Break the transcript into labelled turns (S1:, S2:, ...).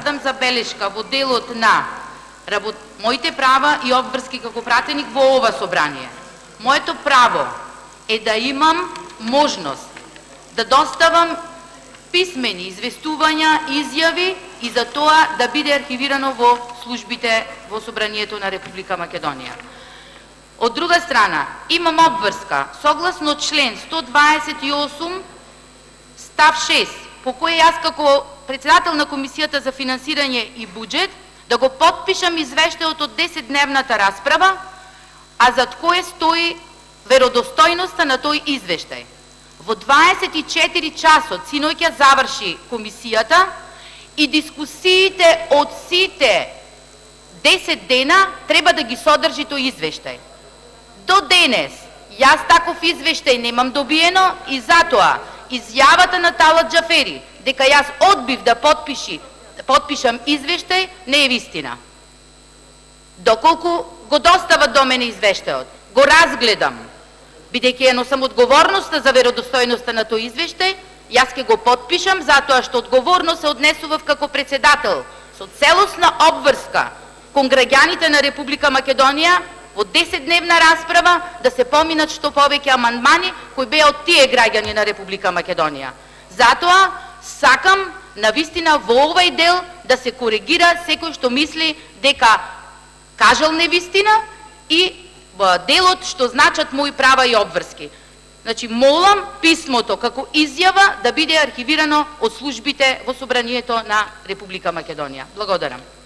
S1: дадам забелешка во делот на моите права и обврски како пратеник во ова собрание. Моето право е да имам можност да доставам писмени известувања, изјави и за тоа да биде архивирано во службите во Собранието на Република Македонија. Од друга страна, имам обврска согласно член 128 став 6, по кој јас како председател на Комисијата за финансирање и буџет да го потпишам извештајот од 10-дневната расправа, а зад кое стои веродостојноста на тој извештај. Во 24 часот синоќа заврши комисијата и дискусиите од сите 10 дена треба да ги содржи тој извештај. До денес јас таков извештај немам добиено и затоа изјавата на Талат Џафери дека јас одбив да потпишам извештај не е вистина. Доколку го достават до мене извештајот, го разгледам, бидејќи ја носам одговорноста за веродостојноста на тој извештај, јас ќе го потпишам затоа што одговорно се однесував како председател со целосна обврска кон граѓаните на Република Македонија во 10-дневна расправа да се поминат што повеќе амандмани кои беа од тие граѓани на Република Македонија. Затоа сакам навистина во овај дел да се коригира секој што мисли дека кажал невистина и делот што значат мои права и обврски. Значи, молам писмото како изјава да биде архивирано од службите во Собранието на Република Македонија. Благодарам.